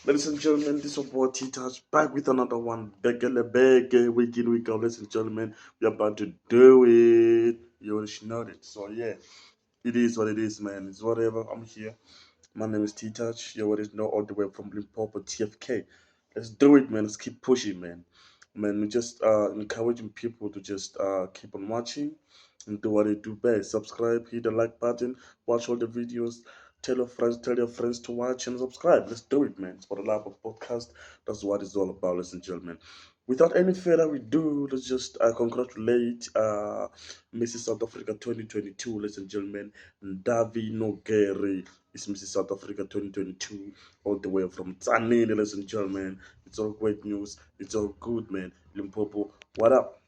Ladies and gentlemen, this is your boy T-Touch back with another one. Back in the bag, week in, week out. Ladies and gentlemen, we're about to do it. You already know it. So, yeah, it is what it is, man. It's whatever. I'm here. My name is T-Touch. You already know all the way from Limpopo, TFK. Let's do it, man. Let's keep pushing, man. Man, we just encouraging people to just keep on watching and do what they do best. Subscribe, hit the like button, watch all the videos, tell your friends to watch and subscribe. Let's do it, man. It's for the love of podcast. That's what it's all about, ladies and gentlemen. Without any further ado, let's just congratulate Mrs. South Africa 2022, ladies and gentlemen. Davi Nogere is Mrs. South Africa 2022, all the way from Tzaneen, ladies and gentlemen. It's all great news. It's all good, man. Limpopo, what up?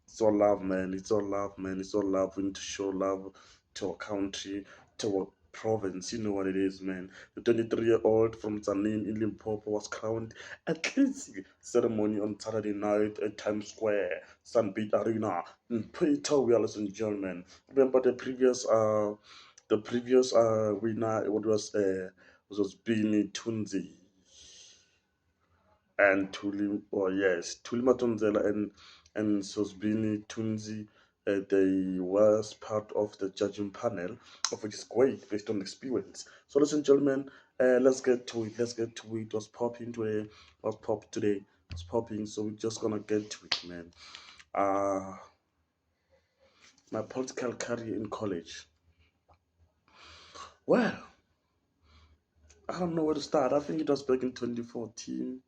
It's all love, man. It's all love, man. It's all love. We need to show love to our country, to our province. You know what it is, man. The 23-year-old from Tzaneen in Limpopo was crowned at least ceremony on Saturday night at Times Square, Sunbeat Arena in Pretoria, ladies and gentlemen. Remember the previous winner? What was Bini Tunzi and Tuli Matonzela and Sosbini Tunzi. They was part of the judging panel, of which is great based on experience. So, ladies and gentlemen, let's get to it. Let's get to it. What's popping today? What's pop today? What's popping? So we're just gonna get to it, man. Uh my political career in college. Well, I don't know where to start. I think it was back in 2014.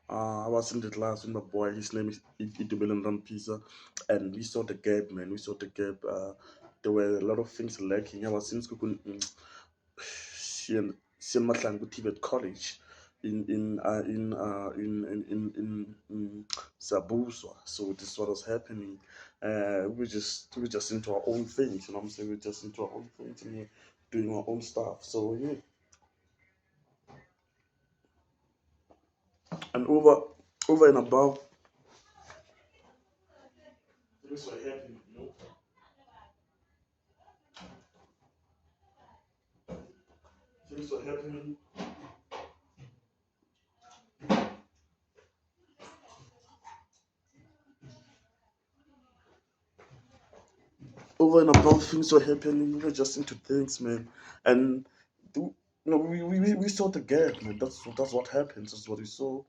I was in the class with my boy. His name is Idubelen Rampisa, and we saw the gap, man. We saw the gap. There were a lot of things lacking. I was in school Sian Matlangu Tibet College in Zabuzwa. So this is what was happening. We just into our own things, you know what I'm saying? We're just into our own things and we're doing our own stuff. So yeah. And over and above, things were happening, you know. Things were happening. Over and above, things were happening. We were just into things, man. And we saw the gap, man. That's what happens. That's what we saw.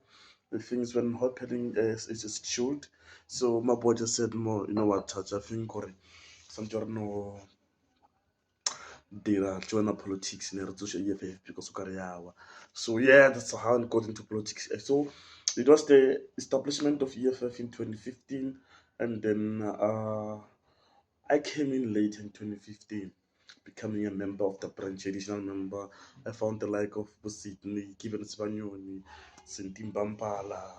The things when happening is just chilled. So my boy just said, "More, you know what, touch? I think or some no dira join politics in the EFF because of Korea." So yeah, that's how I got into politics. So it was the establishment of EFF in 2015, and then I came in late in 2015, becoming a member of the branch, additional member. I found the like of Sydney, Given Spanioni, Sentimbampala,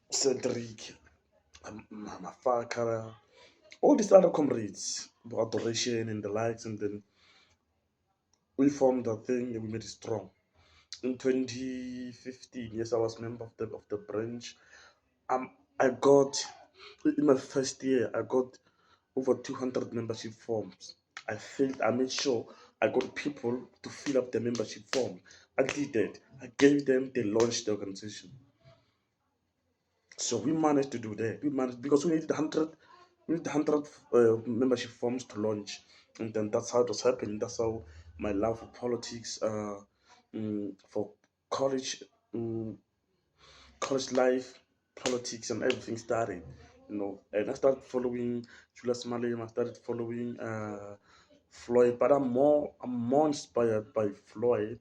Cedric, Mafaka, all these other comrades, adoration and the likes, and then we formed a thing and we made it strong. In 2015, yes, I was member of the branch. Um, I got in my first year, I got over 200 membership forms. I made sure I got people to fill up the membership form. I did that. I gave them, they launched the organization. So we managed to do that. We managed because we needed 100 membership forms to launch. And then that's how it was happening. That's how my love for politics, for college, um, college life, politics, and everything started. And I started following Julius Malema. I started following Floyd, but I'm more inspired by Floyd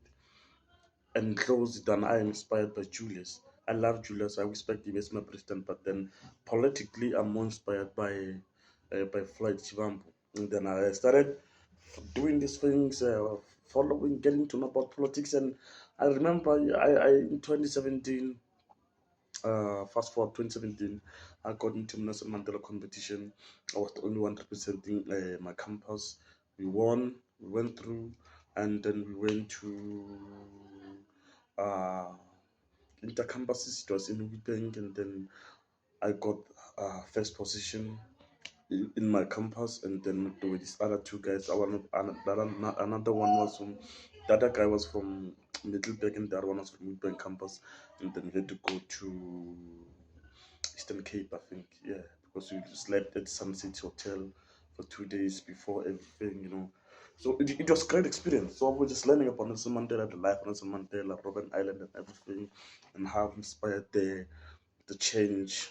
and close than I am inspired by Julius. I love Julius. I respect him as my president, but then politically, I'm more inspired by Floyd Chivambu. And then I started doing these things, following, getting to know about politics. And I remember I in 2017, fast forward 2017, I got into Nelson Mandela competition. I was the only one representing my campus. We won, we went through, and then we went to uh, intercampuses. It was in Witbank, and then I got first position in my campus, and then with these other two guys. Another one was from, the other guy was from Middleburg, and the other one was from Middleburg campus, and then we had to go to Eastern Cape, I think, yeah, because we slept at Sun City Hotel for 2 days before everything, So it was a great experience. So we're just learning about Nelson Mandela, the life of Nelson Mandela, Robben Island, and everything, and how inspired the change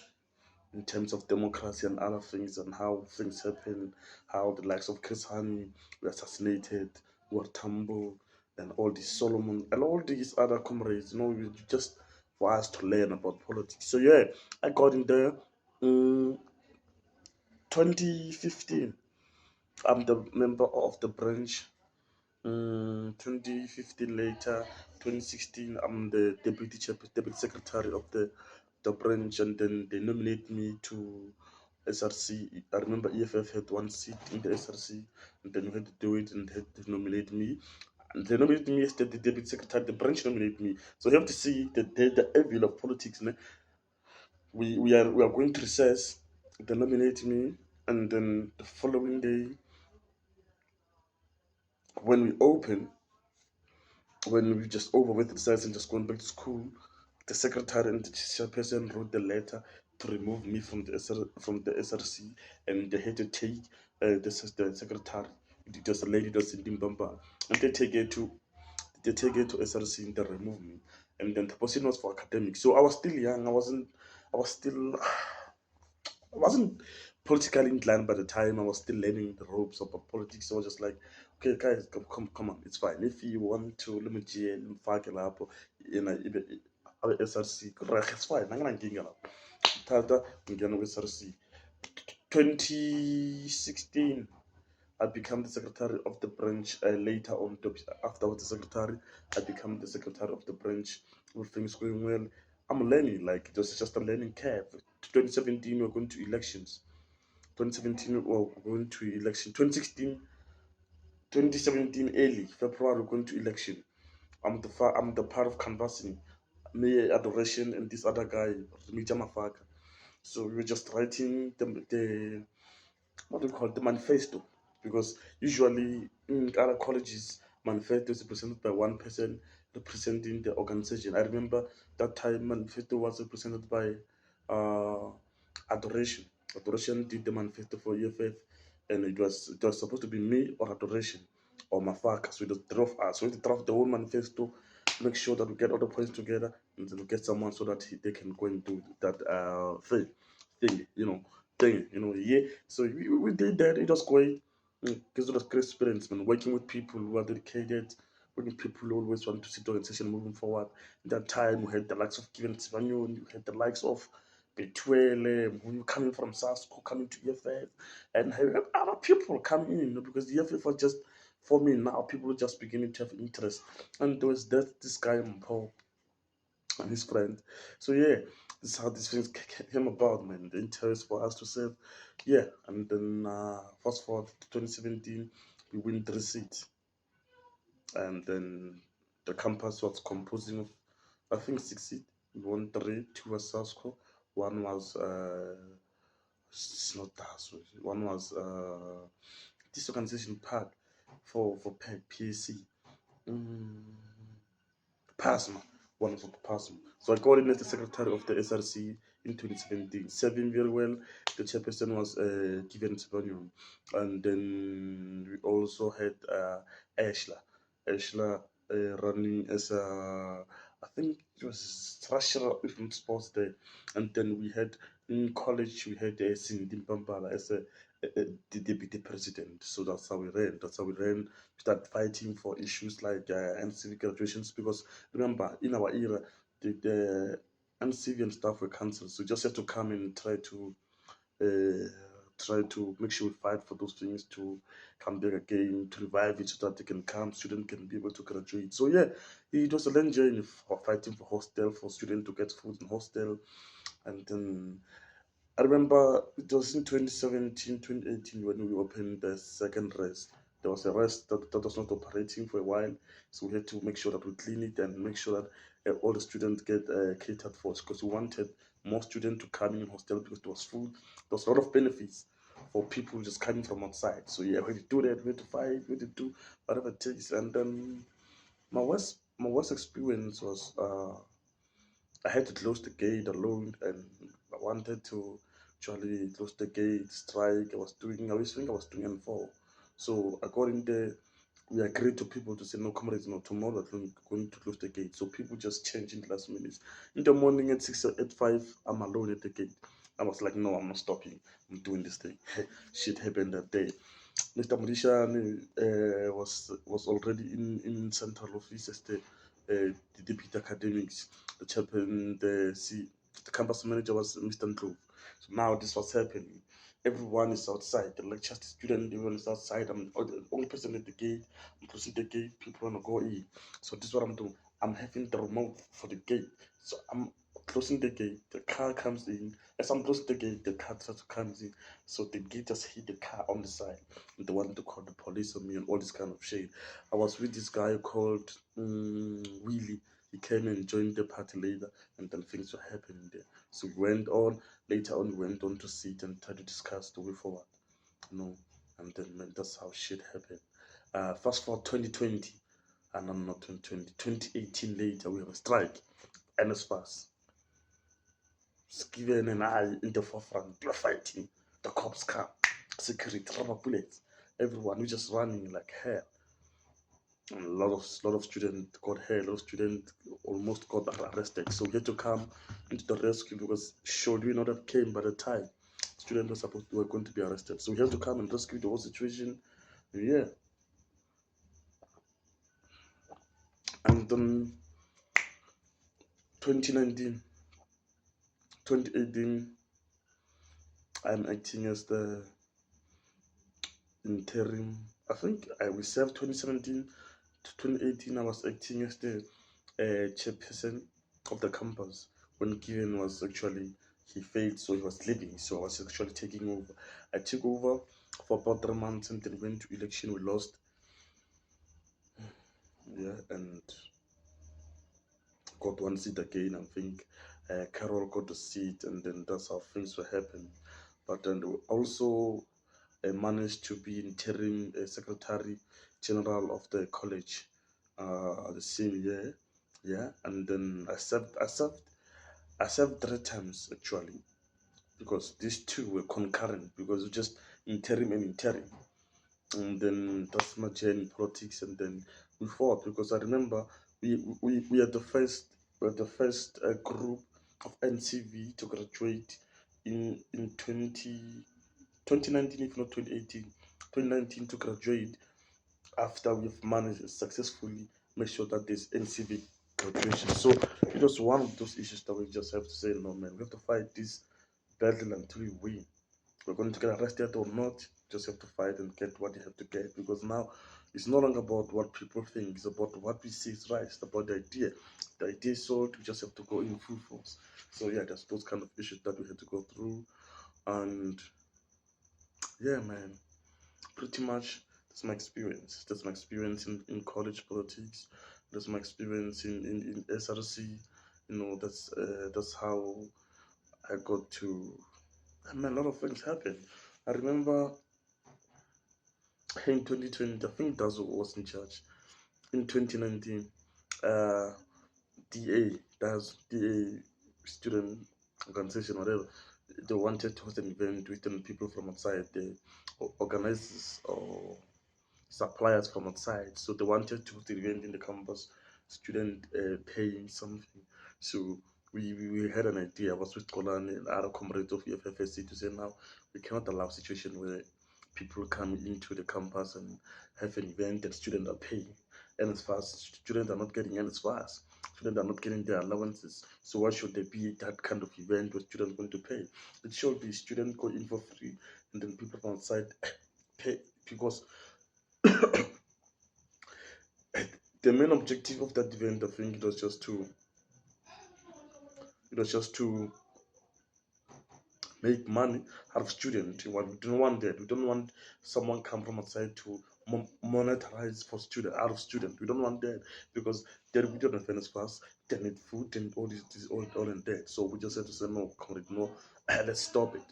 in terms of democracy and other things, and how things happen, how the likes of Chris Hani were assassinated, were Tambo, and all these Solomon, and all these other comrades, just for us to learn about politics. So yeah, I got in there. 2015, I'm the member of the branch. 2015 later, 2016, I'm the deputy secretary of the branch, and then they nominate me to SRC. I remember EFF had one seat in the SRC, and then we had to do it and had to nominate me. And they nominated me as the deputy secretary. The branch nominated me. So you have to see the evil of politics. We are going to recess. They nominate me, and then the following day, when we open, when we just over with recess and just going back to school, the secretary and the chairperson wrote the letter to remove me from the SRC, and they had to take the secretary. It was a lady that's in Dimbamba, and they take it to SRC and they remove me. And then the position was for academics. So I was still young. I wasn't politically inclined by the time. I was still learning the ropes about politics. So I was just like, okay, guys, come on, it's fine. If you want to, let me mfake lapho, SRC, it's fine. Nanginankinga lapho. Tata, ngiyana ku-SRC. 2016, I became the secretary of the branch. Later on, after I was the secretary, I became the secretary of the branch. Everything's going well. I'm learning, like it was just a learning curve. 2017, we're going to elections. 2017, we're going to election. 2017 early February, we're going to election. I'm the part of canvassing. Me, Adoration, and this other guy, Remija Mafaka. So we were just writing the what do you call it, the manifesto, because usually in other colleges manifesto is presented by one person representing the organization. I remember that time manifesto was represented by uh, Adoration. Adoration did the manifesto for EFF, and it was supposed to be me or Adoration or Mafaka. So it was three of us. So we draft the whole manifesto, make sure that we get all the points together, and then we get someone so that they can go and do that thing, yeah. So we did that. It was great. Because it was great experience, man. Working with people who are dedicated, working with people who always want to see the organization moving forward. In that time, we had the likes of Given Sivanyo, we had the likes of Betwele, who coming from SASCO, coming to EFF, and had other people coming in, because the EFF was just forming now. People were just beginning to have interest. And there was this guy, Paul, and his friend. So yeah, this is how these things came about, man. The interest for us to serve, yeah. And then fast forward to 2017, we win 3 seats, and then the campus was composing of, I think, 6 seats. We won three. Two was Sasco. One was it's not that. One was this organization part for PSC. Mm, PASMA, one of the PASMA. So I got in as the secretary of the SRC in 2017, serving very well. The chairperson was Given Sibanium. And then we also had Ashla. Ashla running as I think it was treasurer if not sports there. And then we had in college, we had Cindy Mpambala as the deputy president. So that's how we ran. That's how we ran. We started fighting for issues like NCV graduations, because remember, in our era, the NCV and stuff were cancelled. So you just have to come and try to make sure we fight for those things to come back again, to revive it so that they can come, students can be able to graduate. So yeah, it was a long journey for fighting for hostel, for students to get food in hostel. And then I remember it was in 2017, 2018 when we opened the second rest. There was a rest that was not operating for a while, so we had to make sure that we clean it and make sure that all the students get catered for, because we wanted more students to come in hostel, because there was food. There was a lot of benefits for people just coming from outside. So yeah, we had to do that, we had to fight, we had to do whatever it takes. And then my worst My worst experience was I had to close the gate alone, and I wanted to actually close the gate, strike. I was think I was doing N4. So according there, we agreed to people to say, no, comrades, no, tomorrow we're going to close the gate. So people just changed in the last minutes. In the morning at 6 at 5, I'm alone at the gate. I was like, no, I'm not stopping. I'm doing this thing. Shit happened that day. Mr. Mudishani was already in central office as the deputy academics, the chairman, the campus manager was Mr. Ndlovu. So now this was happening. Everyone is outside. The lecturers, the student, everyone is outside. I'm the only person at the gate. I'm closing the gate. People want to go in. So this is what I'm doing. I'm having the remote for the gate. So I'm closing the gate. The car comes in. As I'm closing the gate, the car comes in. So the gate just hit the car on the side. They wanted to call the police on me and all this kind of shit. I was with this guy called Willie. He came and joined the party later, and then things were happening there. So we went on. Later on, we went on to sit and try to discuss the way forward. You know, and then man, that's how shit happened. Fast forward 2020, and I'm not 2020, 2018 later, we have a strike, and it's fast. Skiven and I in the forefront, we're fighting. The cops come, security, rubber bullets, everyone, we just running like hell. And a lot of students got hurt, a lot of students almost got arrested. So we had to come into the rescue because should we not have came by the time students were going to be arrested. So we had to come and rescue the whole situation. Yeah. And then 2019, 2018, I'm acting as the interim. I think we served 2017 to 2018. I was acting as the chairperson of the campus when Given was actually he failed, so he was leaving. So I was actually taking over. I took over for about 3 months and then went to election. We lost. Yeah, and got one seat again. I think Carol got a seat, and then that's how things were happening. But then also managed to be interim secretary general of the college the same year. Yeah, and then I served 3 times actually because these two were concurrent because it's just interim and interim. And then that's my journey in politics, and then we fought because I remember we are the first group of NCV to graduate in 2019, if not 2018, 2019 to graduate after we've managed to successfully make sure that there's NCV graduation. So it was one of those issues that we just have to say, no man, we have to fight this battle until we win. We're going to get arrested or not, just have to fight and get what you have to get, because now it's no longer about what people think, it's about what we see is right. It's about the idea. The idea is sold, we just have to go in full force. So yeah, there's those kind of issues that we had to go through. And yeah, man, pretty much that's my experience. That's my experience in college politics. That's my experience in SRC. You know, that's how I got to. I mean, a lot of things happened. I remember in 2020, I think Dazo was in charge. In 2019, uh, that's DA student organization, whatever, they wanted to host an event with people from outside, the organizers or suppliers from outside. So they wanted to host an event in the campus, student paying something. So we had an idea. I was with Kolan and other comrades of EFFSC to say now we cannot allow a situation where people come into the campus and have an event that students are paying. And as far as students are not getting any as fast, students are not getting their allowances. So why should there be that kind of event where students are going to pay? It should be students go in for free and then people from outside pay, because the main objective of that event, I think, it was just to make money out of students. We don't want that. We don't want someone come from outside to monetize for student out of student. We don't want that because then we don't have any fast. They need food and all this all in that. So we just have to say no, comrade, no, let's stop it.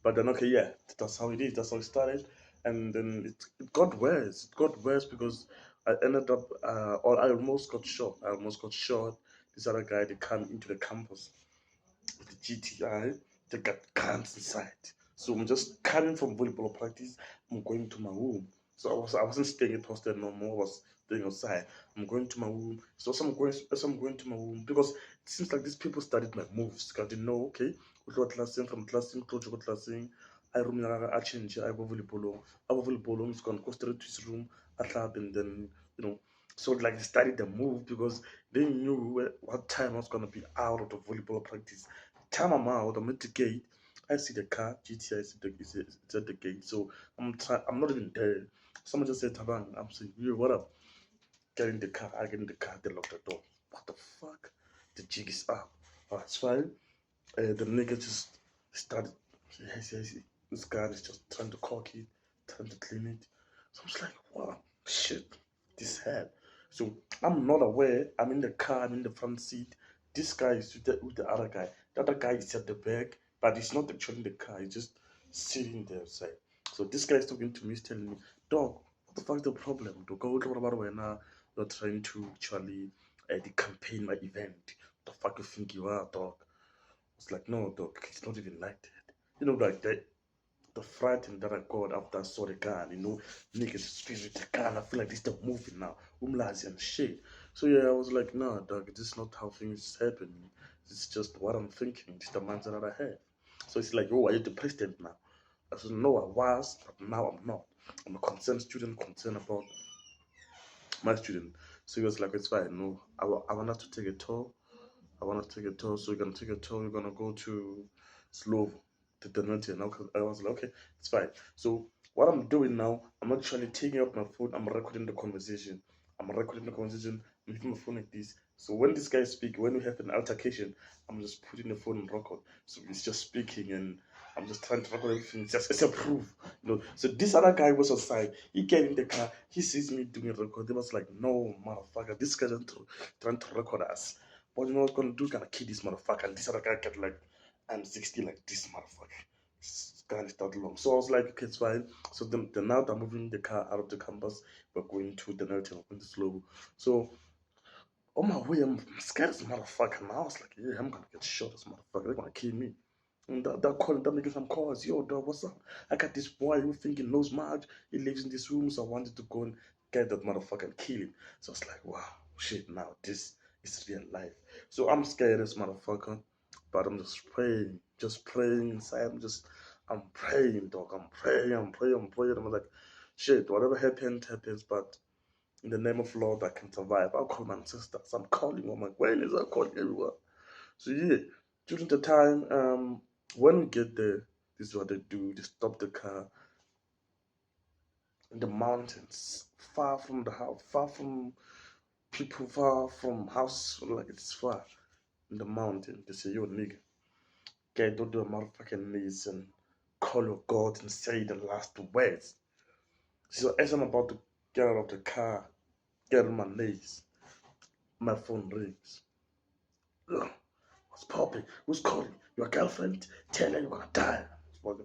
But then okay, yeah, that's how it is. That's how it started, and then it got worse. It got worse because I ended up, or I almost got shot. This other guy, they come into the campus with the GTI, they got guns inside. So I'm just coming from volleyball practice. I'm going to my room. So I wasn't staying at hostel no more. I was staying outside. I'm going to my room. So as I'm going to my room, because it seems like these people studied my moves. Cause they know, okay, we go classing from classing, go to classing. I room I change. I go volleyball. I go volleyball. It's gonna go straight to his room. I clap and then you know. So like they studied the move because they knew what time I was gonna be out of the volleyball practice. Time I'm out, I'm at the gate. I see the car, GTI is at the gate. So I'm not even there. Someone just said Tabang. I'm saying, yo, what up? Get in the car, I get in the car, they lock the door. What the fuck? The jig is up. Oh, it's fine. The nigga just started. Yes. This guy is just trying to cock it, trying to clean it. So I was like, wow, shit, this head. So I'm not aware. I'm in the car, I'm in the front seat. This guy is with the other guy. The other guy is at the back, but he's not actually in the car. He's just sitting there outside. So this guy is talking to me, he's telling me, dog, what the fuck is the problem? Dog, what about when you're trying to actually the campaign my event? What the fuck you think you are, dog? It's like, no, dog, it's not even like that. Like that, the frightened that I got after I saw the gun, niggas speaks with the gun. I feel like this the movie now. Umlazi and shit. So yeah, I was like, nah, dog, this is not how things happen. It's just what I'm thinking. It's the mindset that I have. So it's like, oh, are you the president now? I said, no, I was, but now I'm not. I'm a concerned student, concerned about my student. So he was like, it's fine. No, I want us to take a tour. I want to take a tour. So we're gonna take a tour. We're gonna go to Slovo, to the Notia. Now I was like, okay, it's fine. So what I'm doing now, I'm actually taking out my phone. I'm recording the conversation. I'm using my phone like this. So when this guy speak, when we have an altercation, I'm just putting the phone on record. So he's just speaking and I'm just trying to record everything. It's a proof. So this other guy was outside. He came in the car. He sees me doing a record. He was like, no, motherfucker, this guy trying to record us. What you know what's gonna do? Gonna kill this motherfucker. And this other guy get like, I'm 60 like this motherfucker. This guy is that long. So I was like, okay, it's fine. So then now they're moving the car out of the campus. We're going to the narrative, we're going to slow. So on my way, I'm scared as a motherfucker. Now I was like, yeah, I'm gonna get shot as a motherfucker. They're gonna kill me. And that calling, that making some calls. Yo, dog, what's up? I got this boy who think he knows much. He lives in this room, so I wanted to go and get that motherfucker and kill him. So I was like, wow, shit, now this is real life. So I'm scared as motherfucker, but I'm just praying inside. I'm praying, dog. I'm praying. I'm like, shit, whatever happens, but in the name of Lord, I can survive. I'll call my sisters. I'm calling on my awareness. I'm calling everyone. So yeah, during the time, when we get there, this is what they do. They stop the car in the mountains, far from the house, far from people, far from house. Like it's far in the mountain. They say, yo, nigga, get to the motherfucking knees and call your God and say the last words. So as I'm about to get out of the car, get on my knees, my phone rings. Ugh. What's popping? Who's calling? Your girlfriend? Tell her you're gonna die. So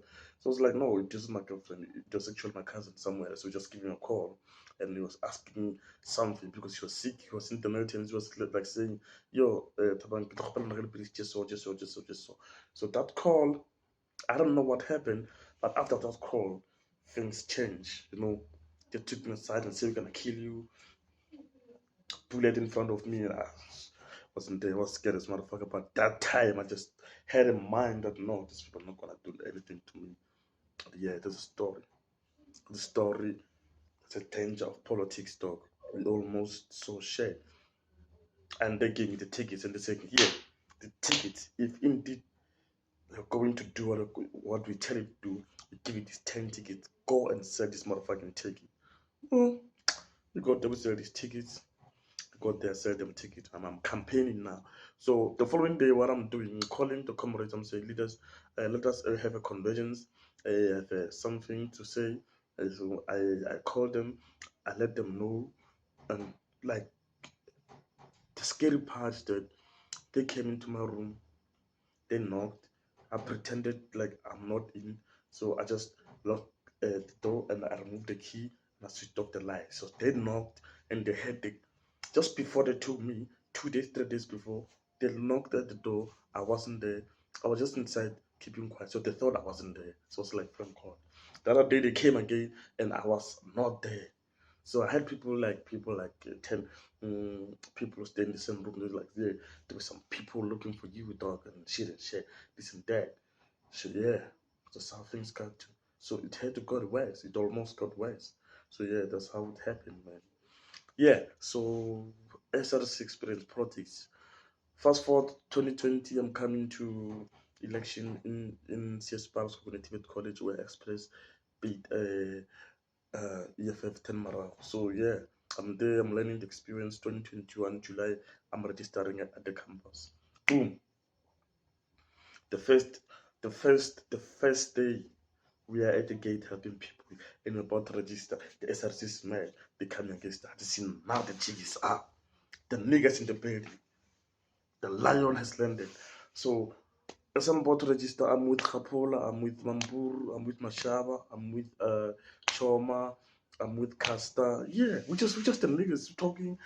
I was like, no, it isn't my girlfriend. It was actually my cousin somewhere. So just giving a call. And he was asking me something because he was sick. He was in the military and he was like saying, yo, Tabang, just so. So that call, I don't know what happened, but after that call, things changed. They took me aside and said, we're gonna kill you. Bullet in front of me. And I wasn't there. I was scared as motherfucker. But that time, I just had in mind that no, these people are not gonna do anything to me. But yeah, there's a story. The story, it's a danger of politics, dog. We almost saw share. And they gave me the tickets and they said, here, the tickets. If indeed you're going to do what we tell you to do, we give you these 10 tickets. Go and sell this motherfucking ticket. Mm. We got them sell these tickets. Got there, sell them ticket, and I'm campaigning now. So the following day, what I'm doing, I'm calling the comrades. I'm saying, leaders, let us have a convergence, have something to say. So I call them, I let them know, and like the scary part is that they came into my room, they knocked. I pretended like I'm not in, so I just locked the door and I removed the key and I switched off the light. So they knocked, and they had the, just before they took me, 2 days, 3 days before, they knocked at the door. I wasn't there. I was just inside keeping quiet. So they thought I wasn't there. So it's like phone call. The other day they came again and I was not there. So I had people like 10 people stay in the same room. They're like, yeah, there were some people looking for you, dog, and shit and shit, this and that. So yeah, that's how things got to. So it had to go worse. It almost got worse. So yeah, that's how it happened, man. Yeah, so SRC experience politics. Fast forward 2020, I'm coming to election in CS Parks Cognitive College where Express beat EFF 10 Mara. So yeah, I'm there, I'm learning the experience. 2021 July, I'm registering at the campus. Boom. The first the first day we are at the gate helping people and we're about to register. The SRC smell, they come against that. See, now the jig is up. The niggas in the building. The lion has landed. So as I'm about to register, I'm with Kapola, I'm with Mambur, I'm with Mashaba, I'm with Choma, I'm with Casta. Yeah, we just the niggas talking,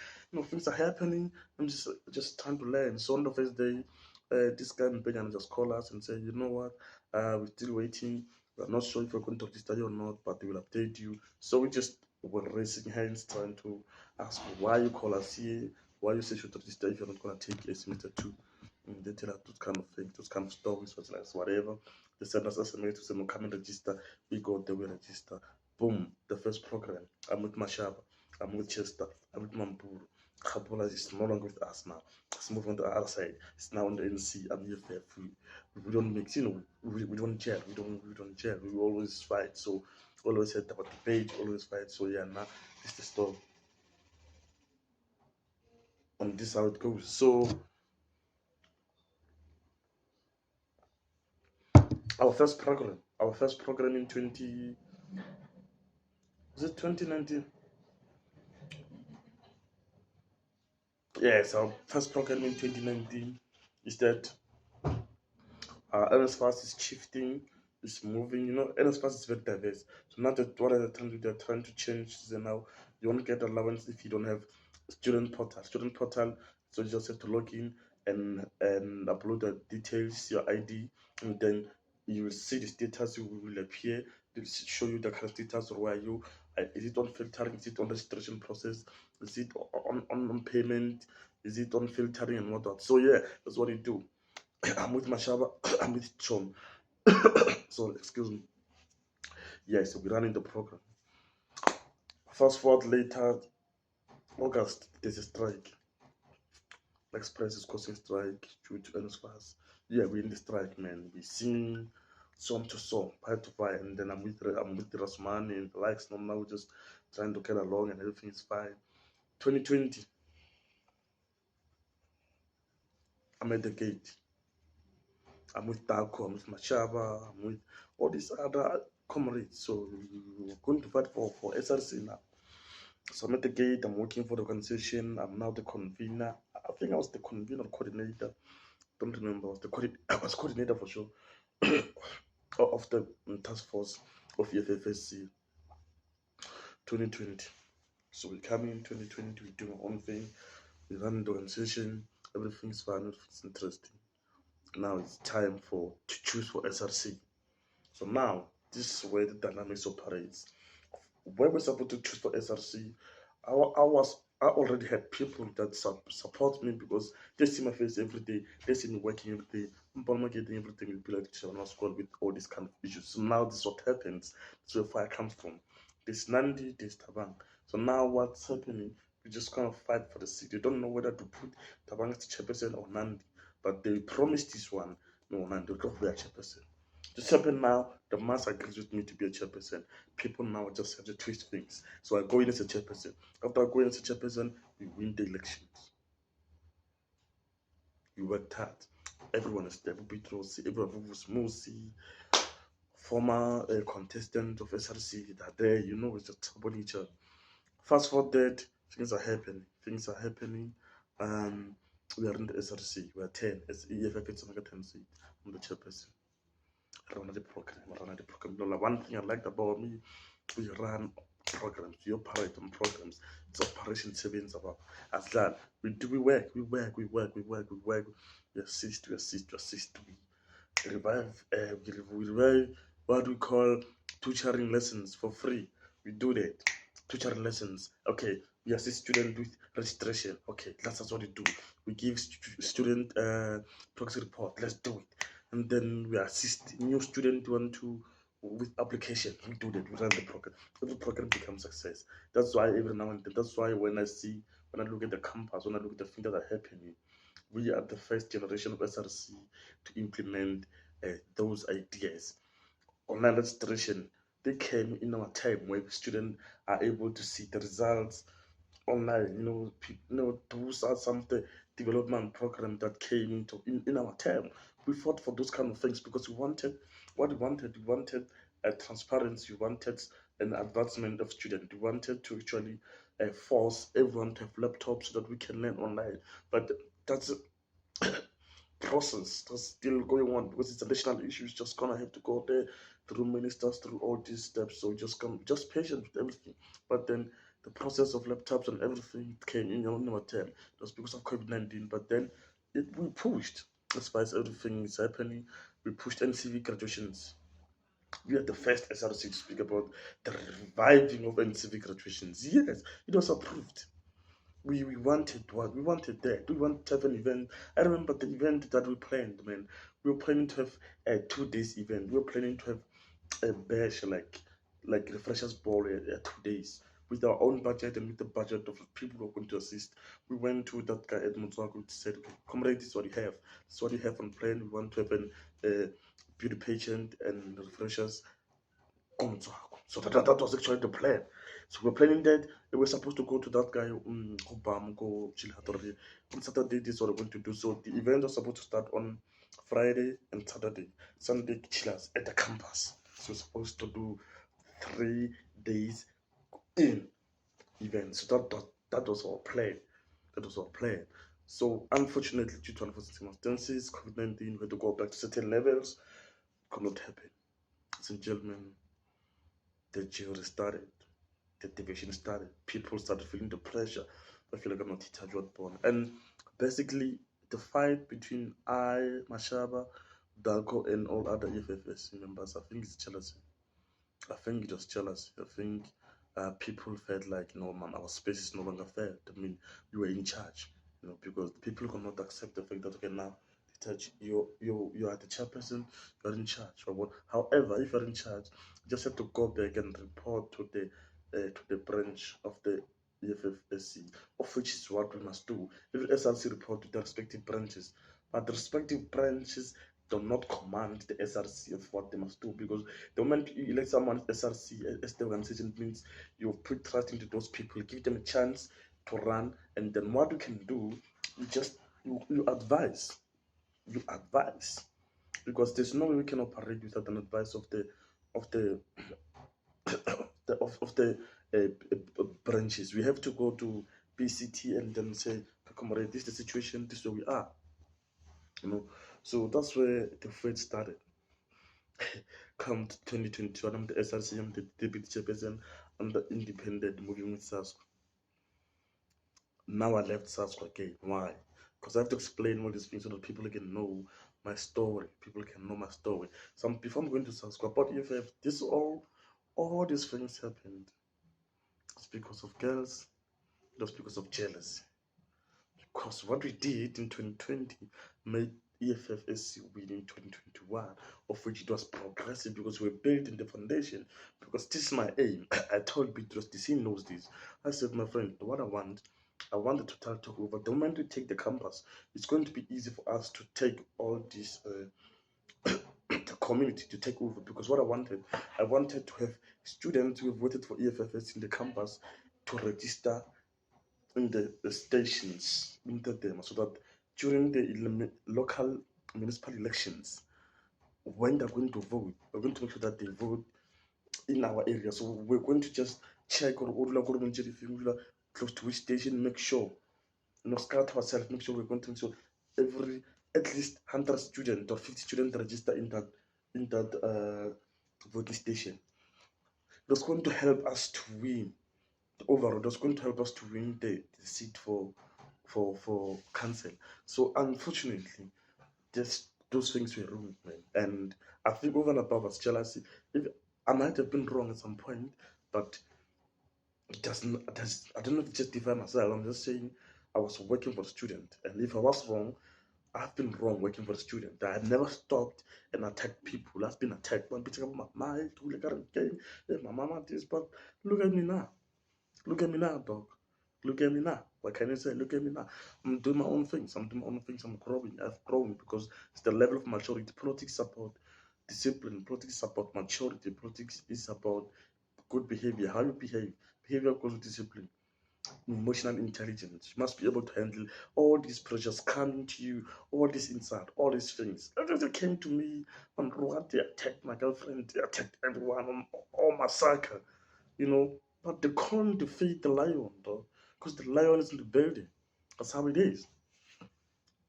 things are happening. I'm just trying to learn. So on the first day, this guy in Benjamin just called us and said, you know what, we're still waiting. We're not sure if we're going to register you or not, but they will update you. So we just were raising hands trying to ask why you call us here, why you say you should register if you're not gonna take a semester 2. They tell us those kind of things, those kind of stories, whatever. They send us SMS to say, no, come and register. We go there, we register. Boom, the first program. I'm with Mashaba, I'm with Chester, I'm with Mamburu. Kapola is no longer with us now. Let's move on to the other side. It's now on the NC. I'm here for free. We don't mix, we don't gel. We don't gel. We always fight. So always had about debate, always fight. So yeah, now it's the story. And this is how it goes. So our first program in 20, was it 2019? Yes, our first program in 2019 is that NSFAS is shifting, is moving. NSFAS is very diverse. So now that what they're trying to change is that now you won't get allowance if you don't have student portal. Student portal, so you just have to log in and upload the details, your ID, and then you will see the status will appear. It will show you the current status or where you. Is it on filtering? Is it on registration process? Is it on payment? Is it on filtering and whatnot? So yeah, that's what it do. I'm with Mashaba, I'm with Chom. Sorry, excuse me. Yeah, so we're running the program. Fast forward later, August, there's a strike. Express is causing strike due to NSFAS. Yeah, we're in the strike, man. We sing song to song, fight to fight, and then I'm with Rasman and the likes. Now we're just trying to get along and everything is fine. 2020, I'm at the gate. I'm with Taco, I'm with Machaba, I'm with all these other comrades. So we're going to fight for SRC now. So I'm at the gate, I'm working for the organization, I'm now the convener. I think I was the convener or coordinator. Don't remember, I was coordinator for sure of the task force of EFFSC 2020. So we come in 2020, we do our own thing, we run the organization, everything's fine, everything's interesting. Now it's time to choose for SRC. So now this is where the dynamics operates. When we're supposed to choose for SRC, I already had people that support me because they see my face every day, they see me working every day. I'm getting everything with like school with all these kind of issues. So now this is what happens. This is where fire comes from. There's Nandi, there's Tabang. So now what's happening? We just kind of fight for the seat. They don't know whether to put Tabang as chairperson or Nandi, but they promised this one. No, Nandi, because we are chairperson. Just happen now, the mass agrees with me to be a chairperson. People now just have to twist things. So I go in as a chairperson. After I go in as a chairperson, we win the elections. We worked hard. Everyone is there. Everyone was Musi, former contestant of SRC that there, we're just supporting each other. Fast forward, things are happening. Things are happening. We are in the SRC. We are 10. As EFFSC 10 seat. I'm the chairperson. I run the program. One thing I liked about me, we run programs, we operate on programs. It's operation savings about as that. We work, we assist, we revive, we revive what we call tutoring lessons for free. We do that. Tutoring lessons. Okay, we assist student with registration. Okay, that's what we do. We give student progress report. Let's do it. And then we assist new student want to with application. We do that. We run the program. Every program becomes success. That's why every now and then. That's why when I look at the campus, when I look at the things that are happening, we are the first generation of SRC to implement those ideas. Online registration, they came in our time where students are able to see the results online. Those are some of the development program that came into in our time. We fought for those kind of things because we wanted what we wanted transparency, we wanted an advancement of students, we wanted to actually force everyone to have laptops so that we can learn online. But that's process that's still going on because it's a national issue. It's just gonna have to go there through ministers, through all these steps. So just patient with everything. But then the process of laptops and everything came in on our term. It was because of COVID-19. But then we pushed. Despite everything is happening, we pushed NCV graduations. We are the first SRC to speak about the reviving of NCV graduations. Yes, it was approved. We wanted what we wanted that. We wanted to have an event. I remember the event that we planned, man. We were planning to have a 2 days event. We were planning to have a bash like refreshers ball 2 days with our own budget and with the budget of people who are going to assist. We went to that guy at Motswako and said, okay, comrade, this is what you have. This is what you have on plan. We want to have an beauty pageant and refreshers. So that was actually the plan. So we're planning that. We were supposed to go to that guy, go Chilhatori. On Saturday, this is what we're going to do. So the event was supposed to start on Friday and Saturday. Sunday, chillers at the campus. So we're supposed to do 3 days in event. So that was our plan. That was our plan. So unfortunately, due to unforeseen circumstances, COVID-19, we had to go back to certain levels. Could not happen. Ladies and gentlemen, the jury started, the division started, people started feeling the pressure. I feel like I'm not Hitaju born. And basically, the fight between Mashaba, Dalko, and all other EFFSC members, I think it's jealousy. I think it was jealousy. I think people felt like, no, man, our space is no longer fair. I mean, you were in charge, because people cannot accept the fact that, okay, now, you are the chairperson, you are in charge or what. However, if you are in charge, you just have to go back and report to the branch of the EFFSC, of which is what we must do. Every SRC report to the respective branches, but the respective branches do not command the SRC of what they must do, because the moment you elect someone SRC as the organization, means you put trust into those people, give them a chance to run, and then what you can do, you advise because there's no way we can operate without an advice of the branches. We have to go to PCT and then say, comrade, this is the situation, this is where we are. So that's where the fight started. Come to 2021, I'm the SRC, I'm the deputy chairperson, I'm the independent moving with SASCO. Now I left SASCO again. Why? Because I have to explain all these things so that people can know my story. People can know my story. Before I'm going to SASCO, about EFF, all these things happened. It's because of girls. It was because of jealousy. Because what we did in 2020 made EFFSC win in 2021, of which it was progressive because we were building the foundation. Because this is my aim. I told Beatrice, DC knows this. I said, my friend, what I want the total takeover. The moment we take the campus, it's going to be easy for us to take all this the community to take over. Because what I wanted to have students who have voted for EFFS in the campus to register in the stations into them, so that during the local municipal elections, when they're going to vote, we're going to make sure that they vote in our area. So we're going to just check or close to which station, make sure, scout ourselves, make sure we're going to make sure every at least 100 students or 50 students register in that voting station. that's going to help us to win the overall. That's going to help us to win the seat for council. So unfortunately, just those things were wrong, man. And I think over and above us jealousy, if I might have been wrong at some point, but it doesn't. I don't know if it justify myself. I'm just saying I was working for the student, and if I was wrong, I've been wrong working for the student. I never stopped and attacked people. I've been attacked. One bitch about my mind, my mama this, but look at me now. Look at me now, dog. Look at me now. What can you say? Look at me now. I'm doing my own things. I'm doing my own things. I'm growing. I've grown because it's the level of maturity. Politics support discipline. Politics support maturity. Politics is about good behavior. How you behave. Behavior goes with discipline. Emotional intelligence. You must be able to handle all these pressures coming to you, all this inside, all these things. They came to me on what they attacked my girlfriend, they attacked everyone on all my circle, you know. But they can't defeat the lion, though, because the lion is in the building. That's how it is.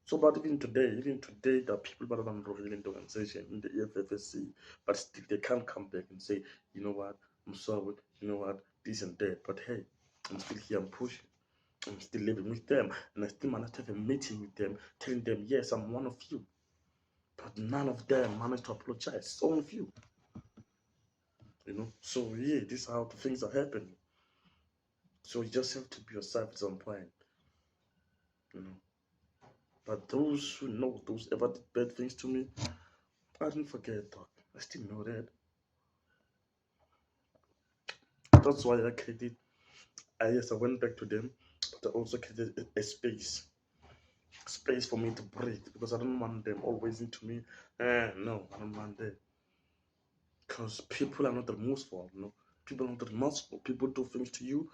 So, but even today, there are people that are enrolled in the organization in the EFFSC, but still they can't come back and say, you know what, I'm sorry, you know what, this and that. But hey, I'm still here, I'm pushing. I'm still living with them, and I still managed to have a meeting with them, telling them, yes, I'm one of you. But none of them managed to apologize. It's all of you, you know. So yeah, this is how the things are happening. So you just have to be yourself at some point, you know. But those who know, those ever did bad things to me, I didn't forget that. I still know that. That's why I created. Yes, I went back to them, but I also created a space for me to breathe because I don't want them always into me. No, I don't want that. Because people are not remorseful, you know. People are not remorseful. People do things to you,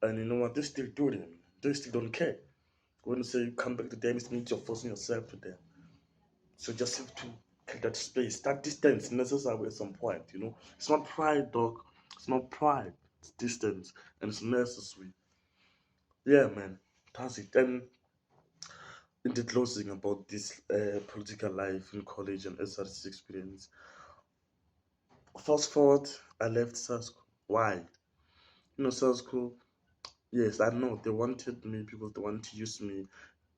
and you know what? They still do them. They still don't care. When you say you come back to them, it means you're forcing yourself to them. So just have to take that space, that distance necessary at some point. You know, it's not pride, dog. It's not pride. It's distance, and it's necessary. Yeah, man. That's it. And in the closing about this political life in college and SRC experience, fast forward, I left SASCO. Why? You know, SASCO. Yes, I know they wanted me because they want to use me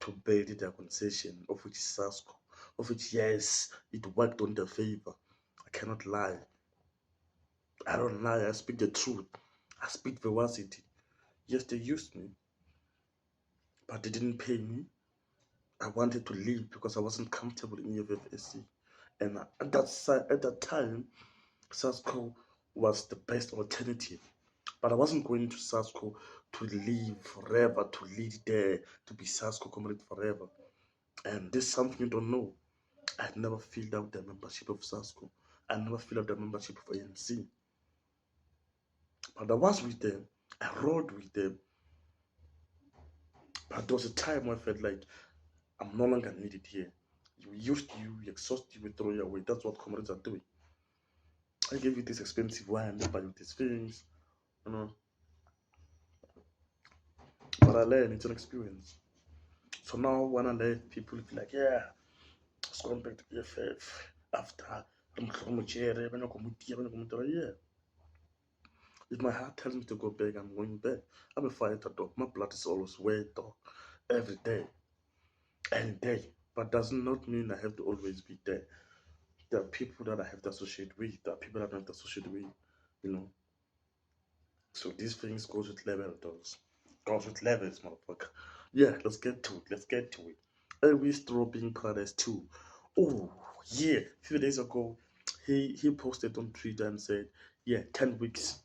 to build the organization, of which is SASCO, of which, yes, it worked on their favor. I cannot lie. I don't lie. I speak the truth. I speak veracity. Yes, they used me, but they didn't pay me. I wanted to leave because I wasn't comfortable in EFFSC. And at that time, SASCO was the best alternative. But I wasn't going to SASCO to live forever, to lead there, to be SASCO comrade forever. And this is something you don't know. I never filled out the membership of SASCO. I never filled out the membership of ANC. But I was with them. I rode with them. But there was a time where I felt like I'm no longer needed here. You used you, you exhaust you, we throw you away. That's what comrades are doing. I gave you this expensive wine, I buy you these things, you know. But I learned, it's an experience. So now when I let people feel like, yeah, it's going back to EFF after I'm yeah. If my heart tells me to go back, I'm going back. I'm a fighter, dog. My blood is always red, dog. Every day, any day. But does not mean I have to always be there. There are people that I have to associate with. There are people that I have to associate with, you know. So these things goes with level, dogs. Goes with levels, motherfucker. Yeah, let's get to it. Let's get to it. A-reece dropping Paradise 2. Oh, yeah. A few days ago, he posted on Twitter and said, yeah, 10 weeks.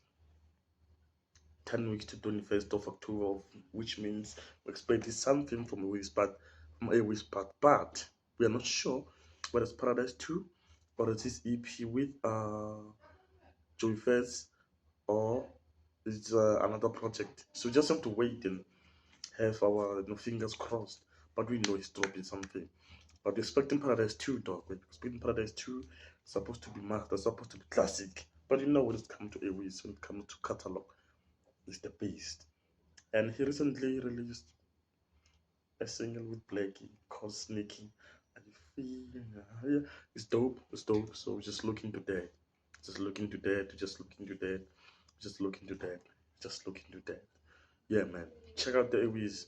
10 weeks to 21st of October, which means we're expecting something from A-reece part, but we are not sure whether it's Paradise 2 or it's this EP with Joey Fez or it's another project. So we just have to wait and have our fingers crossed. But we know he's dropping something. But we're expecting Paradise 2, dog. We're expecting Paradise 2. It's supposed to be master, supposed to be classic. But you know when it comes to A-reece, when it comes to catalog, it's the beast. And he recently released a single with Blackie called Sneaky. And you feel, yeah, it's dope. It's dope. So we're just looking to that. Just look into that. Just look into that. Just look into that. Just look into that. Yeah, man. Check out the A-reece.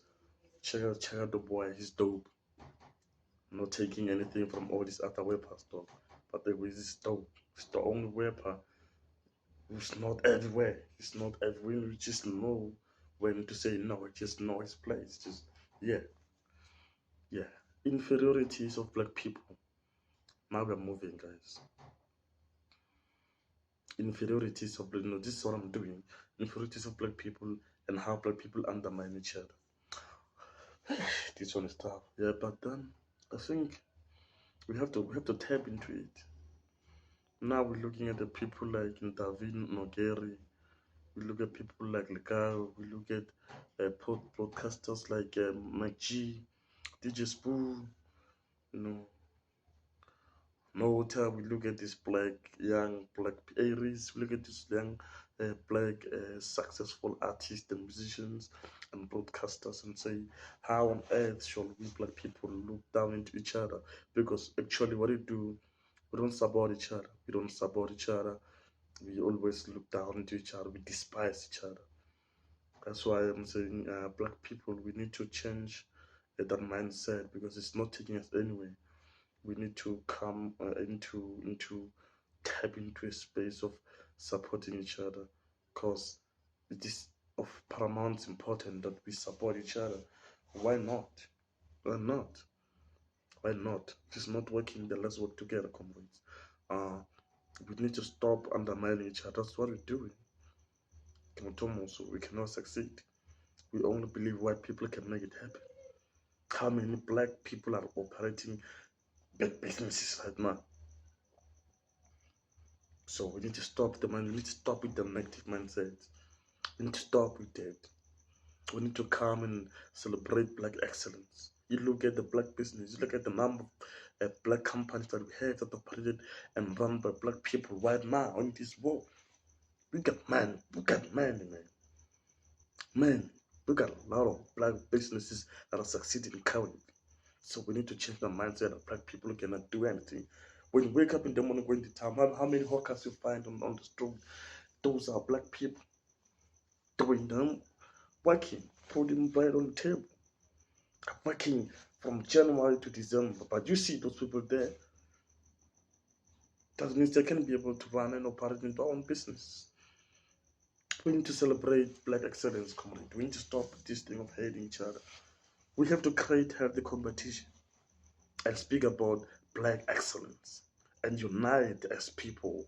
Check out the boy. He's dope. I'm not taking anything from all these other rappers, though. But the A-reece is dope. It's the only rapper who's not everywhere. He's not everywhere. You just know when to say no. Just know his place. Just yeah, yeah. Inferiorities of black people. Now we're moving, guys. Inferiorities of black. No, this is what I'm doing. Inferiorities of black people and how black people undermine each other. This one is tough. Yeah, but then I think we have to tap into it. Now we're looking at the people like Davin Nogeri. We look at people like Legao. We look at broadcasters like Mike G, DJ Spoo. You know, Nota. We look at this young black A-reece. We look at this young black successful artists and musicians and broadcasters and say, how on earth shall we black people look down into each other? Because actually, what we do, we don't support each other. We don't support each other. We always look down into each other. We despise each other. That's why I'm saying, black people, we need to change that mindset because it's not taking us anywhere. We need to come into tap into a space of supporting each other, because it is of paramount importance that we support each other. Why not? Why not? Why not? If it's not working, then let's work together, comrades. We need to stop undermining each other. That's what we're doing. So we cannot succeed. We only believe white people can make it happen. How many black people are operating big businesses right now? So we need to stop the man. We need to stop with the negative mindset. We need to stop with that. We need to come and celebrate black excellence. You look at the black business. You look at the number of black companies that we have that are operated and run by black people right now in this world. We got man. We got a lot of black businesses that are succeeding currently. So we need to change the mindset that black people cannot do anything. When you wake up in the morning going to town, how many hawkers you find on the street? Those are black people doing them, working, putting bread on the table, working from January to December. But you see those people there, that means they can be able to run and operate in their own business. We need to celebrate black excellence, community. We need to stop this thing of hating each other. We have to create healthy competition and speak about black excellence and unite as people,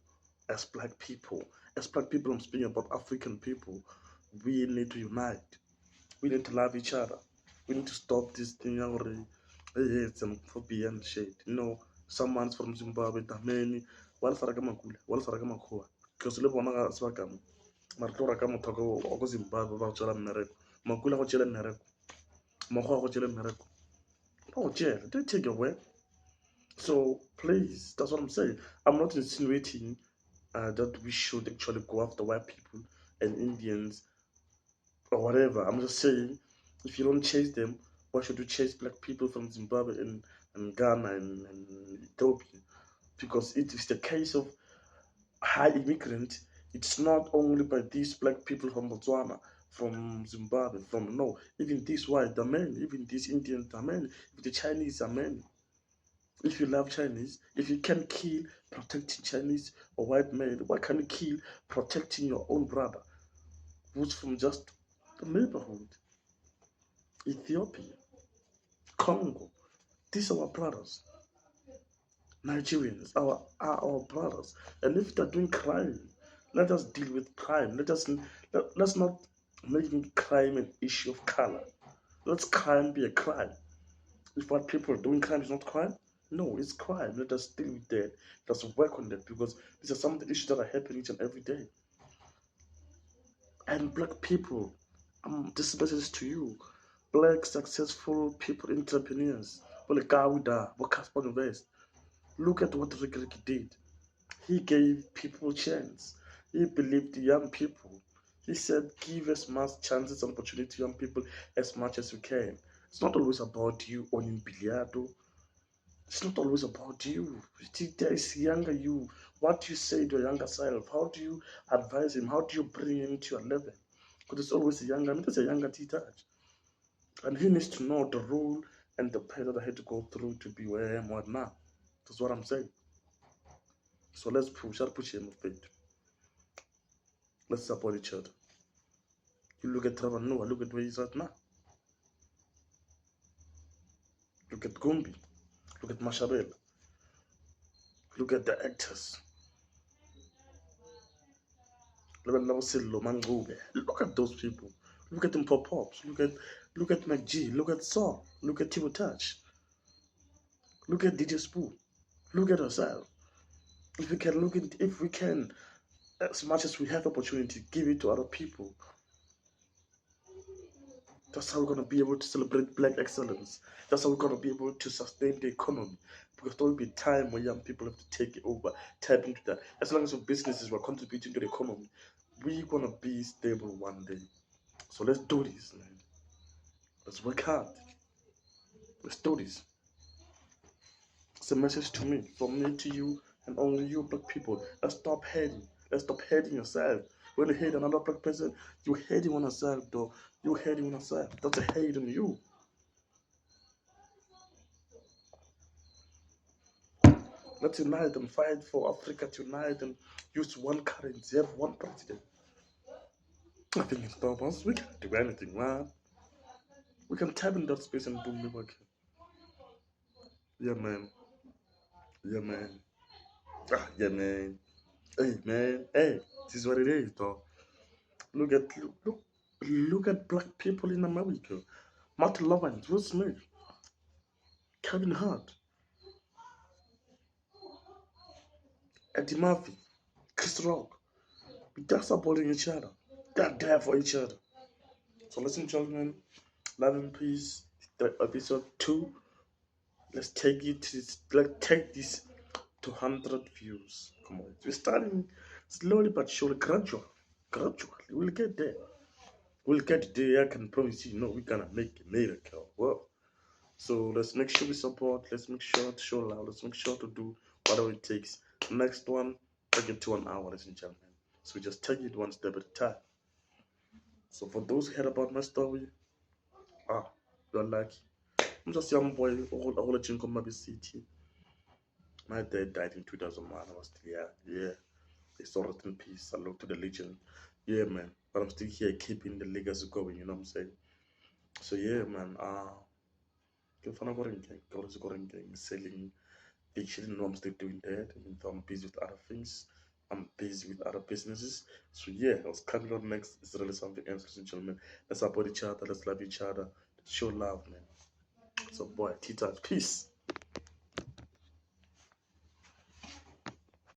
as black people. As black people, I'm speaking about African people. We need to unite. We need to love each other. We need to stop this thing already. Hate and phobia and shit. You know, someone's from Zimbabwe, Dameni, wala saraka makula, wala saraka makua. Because le bona ga sebakamo. Mara tlo raka motho go go Zimbabwe ba tswela mmereko. Makula go tswela mmereko. Mogwa go tswela mmereko. Oh, jail. They take away. So please, that's what I'm saying. I'm not insinuating that we should actually go after white people and Indians or whatever. I'm just saying, if you don't chase them, why should you chase black people from Zimbabwe and Ghana and Ethiopia? Because it is the case of high immigrant. It's not only by these black people from Botswana, from Zimbabwe, from no, even these white are men, even these Indians are men, if the Chinese are men. If you love Chinese, if you can kill protecting Chinese or white men, why can't you kill protecting your own brother who's from just the neighborhood? Ethiopia, Congo, these are our brothers. Nigerians are our brothers. And if they're doing crime, let us deal with crime. Let's not make crime an issue of color. Let crime be a crime. If what people are doing crime is not crime, no, it's crime. Let us deal with that. Let us work on that, because these are some of the issues that are happening each and every day. And black people, this message is to you. Black successful people, entrepreneurs, like Gawida, Casper Invest. Look at what Rick did. He gave people a chance. He believed the young people. He said, give as much chances and opportunity to young people as much as you can. It's not always about you owning Biliardo. It's not always about you. There is younger you. What do you say to your younger self? How do you advise him? How do you bring him to your level? Because it's always a younger. I mean, there's a younger T-Touch. And he needs to know the rule and the path that I had to go through to be where I am right now. That's what I'm saying. So let's push. I'll push him a bit. Let's support each other. You look at Trevor Noah, look at where he's at now. Look at Gumbi. Look at Mashabel. Look at the actors. Look at those people. Look at them pop-ups. Look at McG. Look at Saw. Look at Timo Touch. Look at DJ Spoo. Look at ourselves. If we can, as much as we have opportunity, give it to other people. That's how we're gonna be able to celebrate Black excellence. That's how we're gonna be able to sustain the economy. Because there will be time where young people have to take it over, tap into that. As long as our businesses were contributing to the economy, we're gonna be stable one day. So let's do this, man. Let's work hard. Let's do this. It's a message to me, from me to you, and only you, Black people. Let's stop hating. Let's stop hating yourself. When you hate another Black person, you're hating on yourself, though. You're hating on yourself. That's a hate on you. Let's unite and fight for Africa to unite and use one currency, have one president. I think it's stop us. We can't do anything, man. We can tap in that space and boom, we work. Yeah, man. Yeah, man. Yeah, man. Hey, man. Hey, this is what it is, though. Look at Black people in America. Martin Lawrence, Will Smith, Kevin Hart, Eddie Murphy, Chris Rock. They're supporting each other. They're there for each other. So, ladies and gentlemen, love and peace. Episode 2. Let's take this to 100 views. Come on, we're starting slowly but surely, gradually. We'll get there. We'll get there. I can promise you. We're gonna make a miracle. Well, so let's make sure we support. Let's make sure to show love. Let's make sure to do whatever it takes. Next one, take it to an hour, ladies and gentlemen. So we just take it one step at a time. So for those who heard about my story, you're lucky. I'm just a young boy, all a chinko Mabi City. My dad died in 2001. I was still here. Yeah. They saw it in peace. Salute to the legend. Yeah, man. But I'm still here keeping the legacy going, you know what I'm saying? So yeah, man. Selling. They shouldn't know I'm still doing that. Even though I'm busy with other things. I'm busy with other businesses. So yeah, I was coming on next. It's really something else, ladies and gentlemen. Let's support each other. Let's love each other. Let's show love, man. So boy, T-Touch. Peace.